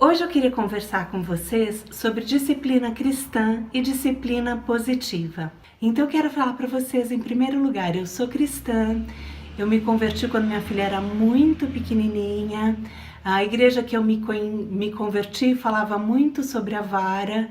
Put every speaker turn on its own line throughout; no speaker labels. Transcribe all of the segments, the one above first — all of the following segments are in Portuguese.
Hoje eu queria conversar com vocês sobre disciplina cristã e disciplina positiva. Então eu quero falar para vocês, em primeiro lugar, eu sou cristã, eu me converti quando minha filha era muito pequenininha. A igreja que eu me converti falava muito sobre a vara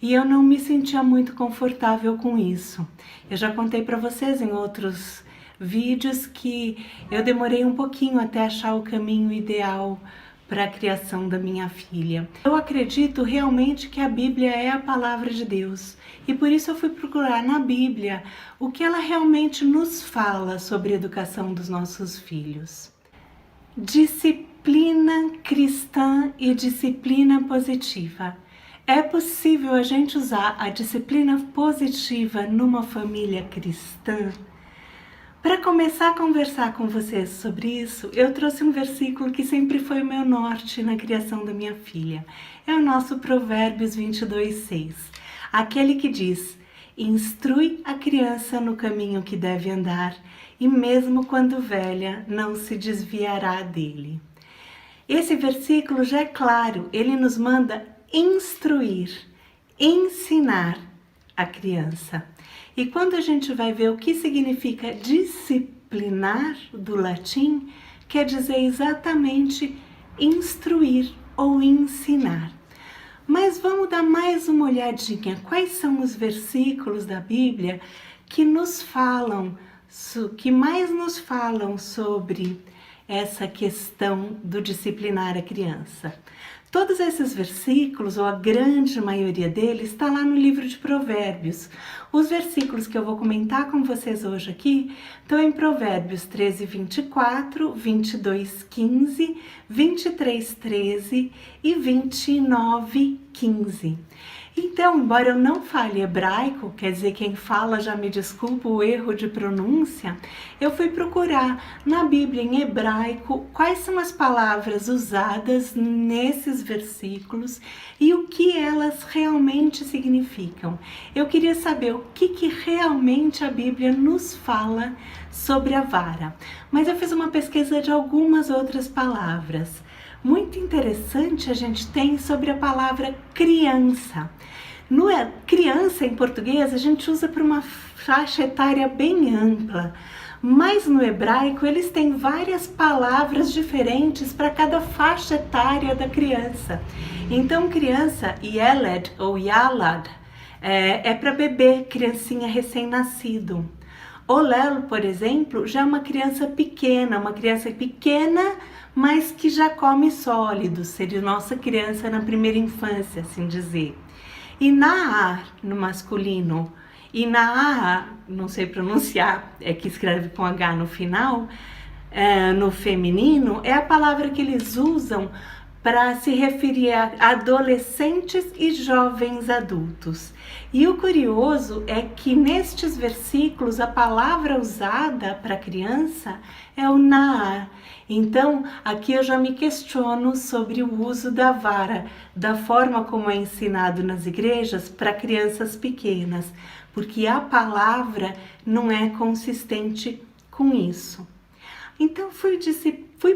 e eu não me sentia muito confortável com isso. Eu já contei para vocês em outros vídeos que eu demorei um pouquinho até achar o caminho ideal para a criação da minha filha. Eu acredito realmente que a Bíblia é a palavra de Deus e por isso eu fui procurar na Bíblia o que ela realmente nos fala sobre a educação dos nossos filhos. Disciplina cristã e disciplina positiva. É possível a gente usar a disciplina positiva numa família cristã? Para começar a conversar com vocês sobre isso, eu trouxe um versículo que sempre foi o meu norte na criação da minha filha. É o nosso Provérbios 22:6. Aquele que diz: instrui a criança no caminho que deve andar, e mesmo quando velha, não se desviará dele. Esse versículo já é claro, ele nos manda instruir, ensinar a criança. E quando a gente vai ver o que significa disciplinar do latim, quer dizer exatamente instruir ou ensinar. Mas vamos dar mais uma olhadinha. Quais são os versículos da Bíblia que mais nos falam sobre essa questão do disciplinar a criança? Todos esses versículos, ou a grande maioria deles, está lá no livro de Provérbios. Os versículos que eu vou comentar com vocês hoje aqui estão em Provérbios 13:24, 22:15, 23:13 e 29:15. Então, embora eu não fale hebraico, quer dizer, quem fala já me desculpa o erro de pronúncia, eu fui procurar na Bíblia em hebraico quais são as palavras usadas nesses versículos e o que elas realmente significam. Eu queria saber o que realmente a Bíblia nos fala sobre a vara, mas eu fiz uma pesquisa de algumas outras palavras. Muito interessante a gente tem sobre a palavra criança. Criança em português a gente usa para uma faixa etária bem ampla, mas no hebraico eles têm várias palavras diferentes para cada faixa etária da criança. Então criança, yeled ou yalad, é para bebê, criancinha recém-nascido. Olel, por exemplo, já é uma criança pequena, mas que já come sólidos, seria nossa criança na primeira infância, assim dizer. E Naar, no masculino, e Naar, não sei pronunciar, é que escreve com H no final, no feminino, é a palavra que eles usam para se referir a adolescentes e jovens adultos. E o curioso é que nestes versículos a palavra usada para criança é o Naar. Então, aqui eu já me questiono sobre o uso da vara, da forma como é ensinado nas igrejas para crianças pequenas, porque a palavra não é consistente com isso. Então, fui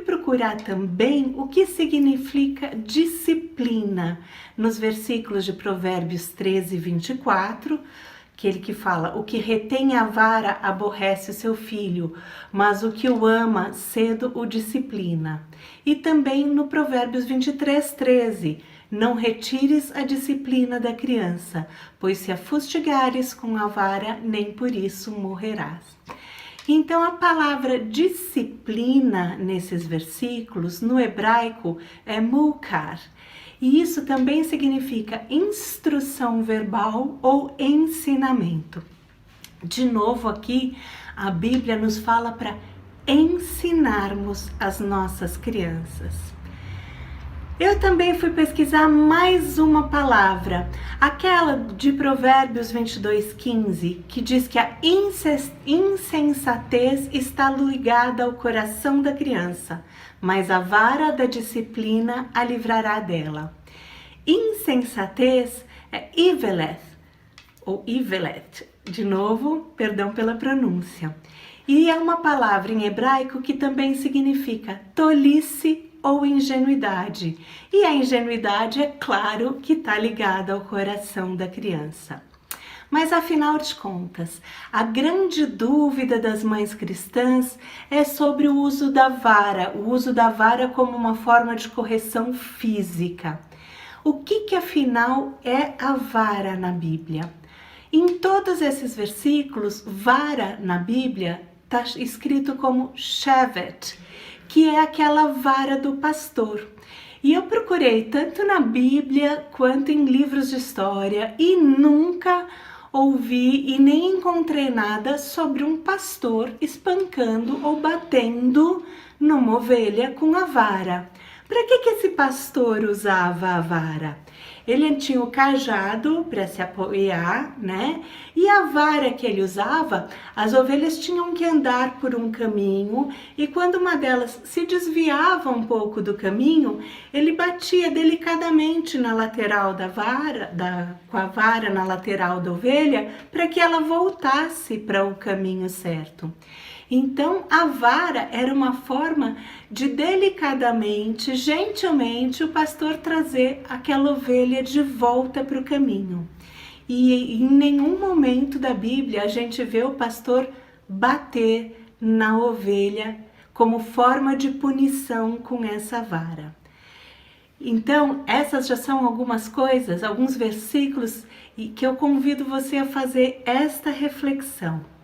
procurar também o que significa disciplina nos versículos de Provérbios 13:24, aquele que fala: o que retém a vara aborrece o seu filho, mas o que o ama cedo o disciplina. E também no Provérbios 23:13, não retires a disciplina da criança, pois se a fustigares com a vara, nem por isso morrerás. Então a palavra disciplina nesses versículos no hebraico é mukar. E isso também significa instrução verbal ou ensinamento. De novo aqui, a Bíblia nos fala para ensinarmos as nossas crianças. Eu também fui pesquisar mais uma palavra, aquela de Provérbios 22:15, que diz que a insensatez está ligada ao coração da criança, mas a vara da disciplina a livrará dela. Insensatez é iveleth, ou ivelet, de novo, perdão pela pronúncia. E é uma palavra em hebraico que também significa tolice ou ingenuidade. E a ingenuidade, é claro, que está ligada ao coração da criança. Mas afinal de contas, a grande dúvida das mães cristãs é sobre o uso da vara como uma forma de correção física. O que afinal é a vara na Bíblia? Em todos esses versículos, vara na Bíblia está escrito como shevet, que é aquela vara do pastor. E eu procurei tanto na Bíblia quanto em livros de história e nunca ouvi e nem encontrei nada sobre um pastor espancando ou batendo numa ovelha com a vara. Para que esse pastor usava a vara? Ele tinha o cajado para se apoiar, né? E a vara que ele usava, as ovelhas tinham que andar por um caminho e quando uma delas se desviava um pouco do caminho, ele batia delicadamente na lateral da vara, com a vara na lateral da ovelha, para que ela voltasse para o caminho certo. Então, a vara era uma forma de delicadamente, gentilmente, o pastor trazer aquela ovelha de volta para o caminho. E em nenhum momento da Bíblia a gente vê o pastor bater na ovelha como forma de punição com essa vara. Então, essas já são algumas coisas, alguns versículos que eu convido você a fazer esta reflexão.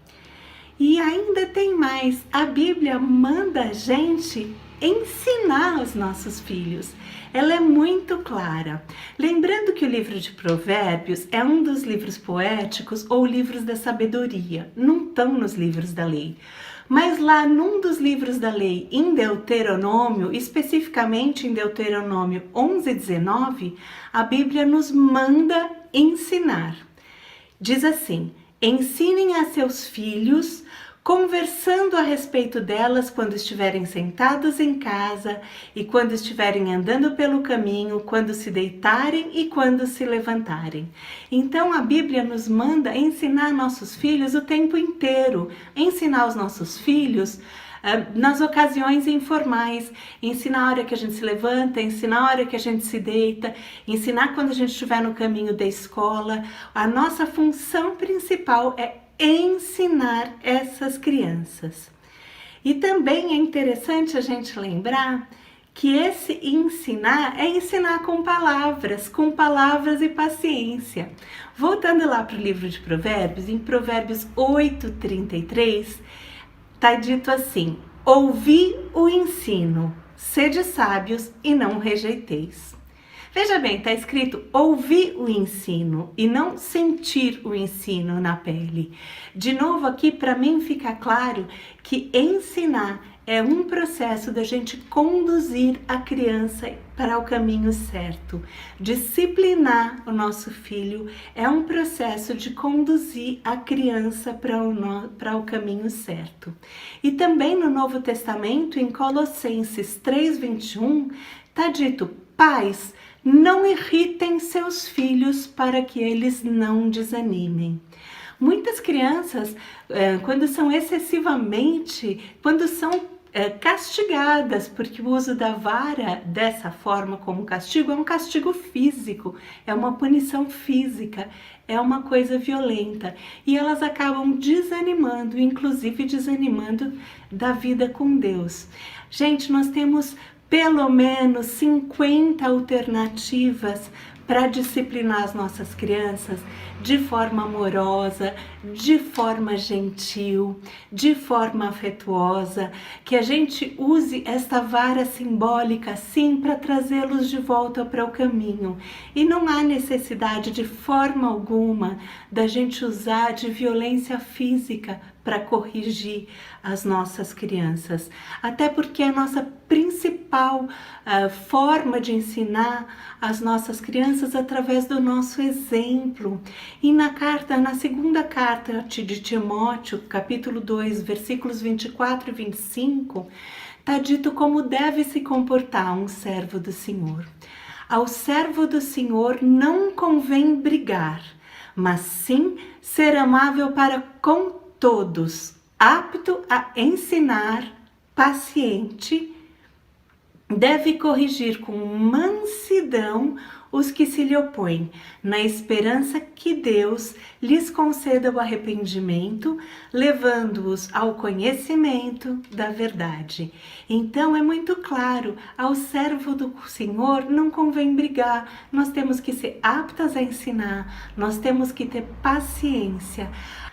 E ainda tem mais, a Bíblia manda a gente ensinar os nossos filhos. Ela é muito clara. Lembrando que o livro de Provérbios é um dos livros poéticos ou livros da sabedoria, não estão nos livros da lei. Mas lá num dos livros da lei, em Deuteronômio, especificamente em Deuteronômio 11:19, a Bíblia nos manda ensinar. Diz assim: ensinem a seus filhos, conversando a respeito delas quando estiverem sentados em casa e quando estiverem andando pelo caminho, quando se deitarem e quando se levantarem. Então a Bíblia nos manda ensinar nossos filhos o tempo inteiro, ensinar os nossos filhos nas ocasiões informais, ensinar a hora que a gente se levanta, ensinar a hora que a gente se deita, ensinar quando a gente estiver no caminho da escola. A nossa função principal é ensinar essas crianças. E também é interessante a gente lembrar que esse ensinar é ensinar com palavras e paciência. Voltando lá para o livro de Provérbios, em Provérbios 8:33, está dito assim: ouvi o ensino, sede sábios e não rejeiteis. Veja bem, está escrito ouvir o ensino e não sentir o ensino na pele. De novo aqui, para mim fica claro que ensinar é um processo da gente conduzir a criança para o caminho certo. Disciplinar o nosso filho é um processo de conduzir a criança para o caminho certo. E também no Novo Testamento, em Colossenses 3:21, está dito: pais, não irritem seus filhos para que eles não desanimem. Muitas crianças, quando são castigadas, porque o uso da vara dessa forma como castigo é um castigo físico, é uma punição física, é uma coisa violenta. E elas acabam desanimando, inclusive desanimando da vida com Deus. Gente, nós temos pelo menos 50 alternativas para disciplinar as nossas crianças de forma amorosa, de forma gentil, de forma afetuosa, que a gente use esta vara simbólica sim para trazê-los de volta para o caminho. E não há necessidade de forma alguma da gente usar de violência física para corrigir as nossas crianças, até porque a nossa principal forma de ensinar as nossas crianças é através do nosso exemplo. E na segunda carta de Timóteo, capítulo 2, versículos 24 e 25, está dito como deve se comportar um servo do Senhor. Ao servo do Senhor não convém brigar, mas sim ser amável para com todos, apto a ensinar, paciente deve corrigir com mansidão os que se lhe opõem, na esperança que Deus lhes conceda o arrependimento, levando-os ao conhecimento da verdade. Então é muito claro, ao servo do Senhor não convém brigar, nós temos que ser aptas a ensinar, nós temos que ter paciência.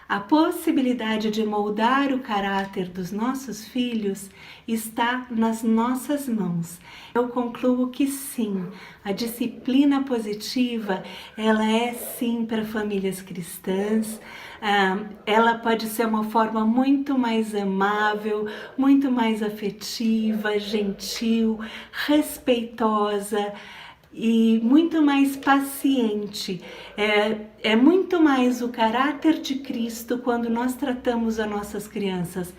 A possibilidade de moldar o caráter dos nossos filhos está nas nossas mãos. Eu concluo que sim, a disciplina positiva, ela é sim para famílias cristãs, ela pode ser uma forma muito mais amável, muito mais afetiva, gentil, respeitosa, e muito mais paciente. É muito mais o caráter de Cristo quando nós tratamos as nossas crianças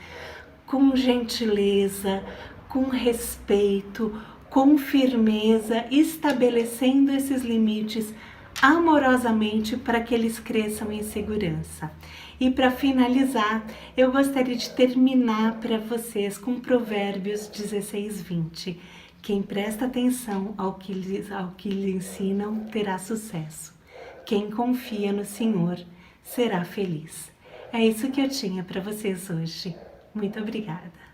com gentileza, com respeito, com firmeza, estabelecendo esses limites amorosamente para que eles cresçam em segurança. E para finalizar, eu gostaria de terminar para vocês com Provérbios 16:20. Quem presta atenção ao que lhe ensinam terá sucesso. Quem confia no Senhor será feliz. É isso que eu tinha para vocês hoje. Muito obrigada.